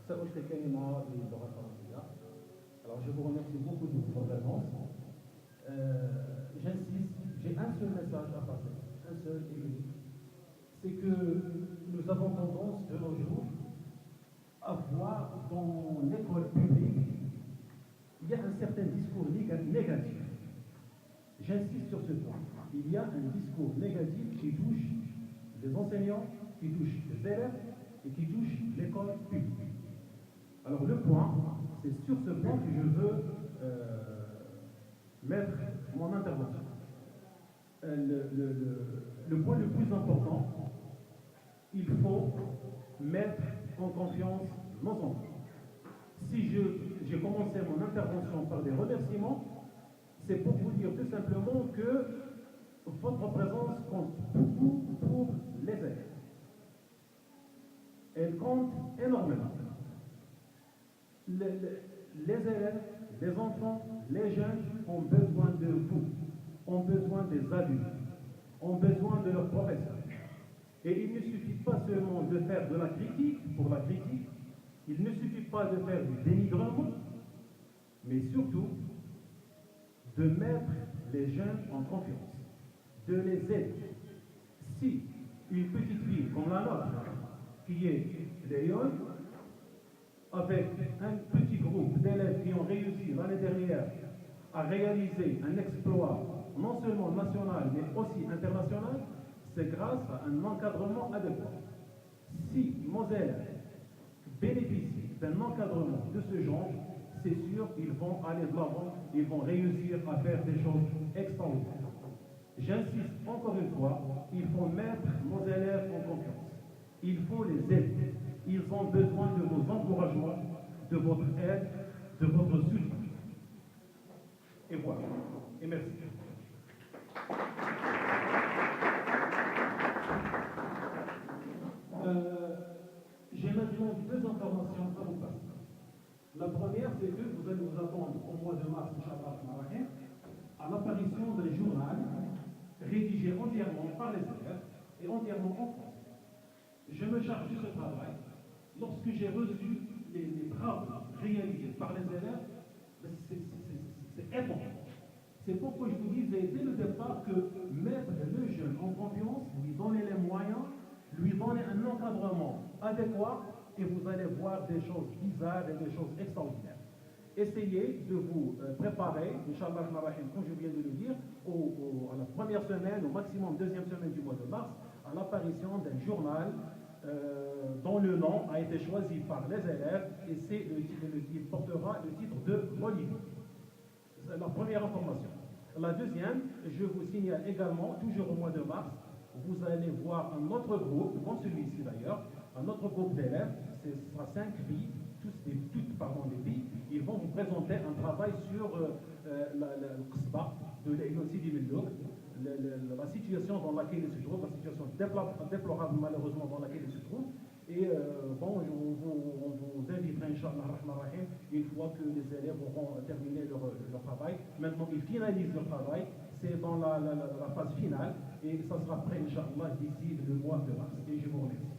سألت كلمة باللغة الفرنسية. Alors je vous remercie beaucoup de votre présence. J'insiste, j'ai un seul message à passer, un seul et unique. C'est que nous avons tendance de nos jours à voir dans l'école publique, il y a un certain discours négatif. J'insiste sur ce point. Il y a un discours négatif qui touche les enseignants, qui touche les élèves et qui touche l'école publique. Alors le point, c'est sur ce point que je veux mettre mon intervention. Le point le plus important, il faut mettre en confiance nos enfants. Si j'ai commencé mon intervention par des remerciements, c'est pour vous dire tout simplement que votre présence compte beaucoup pour les élèves. Elle compte énormément. Les élèves, les enfants, les jeunes ont besoin de vous, ont besoin des adultes, ont besoin de leurs professeurs. Et il ne suffit pas seulement de faire de la critique pour la critique, il ne suffit pas de faire du dénigrement, mais surtout de mettre les jeunes en confiance, de les aider. Si une petite ville comme la nôtre, qui est Léon, avec un petit groupe d'élèves qui ont réussi l'année dernière à réaliser un exploit non seulement national mais aussi international, c'est grâce à un encadrement adéquat. Si nos élèves bénéficient d'un encadrement de ce genre, c'est sûr qu'ils vont aller de l'avant, ils vont réussir à faire des choses extraordinaires. J'insiste encore une fois, il faut mettre nos élèves en confiance. Il faut les aider. Ils ont besoin de vos encouragements, de votre aide, de votre soutien. Et voilà. Et merci. J'ai maintenant deux informations à vous passer. La première, c'est que vous allez vous attendre au mois de mars, Inch'Allah, à l'apparition d'un journal rédigé entièrement par les élèves et entièrement en français. Je me charge de ce travail. Lorsque j'ai reçu les travaux réalisés par les élèves, c'est étonnant. C'est pourquoi je vous disais dès le départ que mettre le jeune en confiance, lui donner les moyens, lui donner un encadrement adéquat, et vous allez voir des choses bizarres et des choses extraordinaires. Essayez de vous préparer, Inch'Allah, comme je viens de le dire, à la première semaine, au maximum deuxième semaine du mois de mars, à l'apparition d'un journal dont le nom a été choisi par les élèves, et c'est il portera le titre de L'Olivier. C'est la première information. La deuxième, je vous signale également, toujours au mois de mars, vous allez voir un autre groupe, comme celui-ci d'ailleurs, un autre groupe d'élèves, ce sera 5 filles, toutes des filles, ils vont vous présenter un travail sur le qsba de Sidi Mellouk, la situation dans laquelle il se trouve, la situation déplorable malheureusement dans laquelle il se trouve. Et bon, on vous invitera, Inch'Allah, une fois que les élèves auront terminé leur travail. Maintenant, ils finalisent leur travail, c'est dans la phase finale, et ça sera prêt, Inch'Allah, d'ici le mois de mars. Et je vous remercie.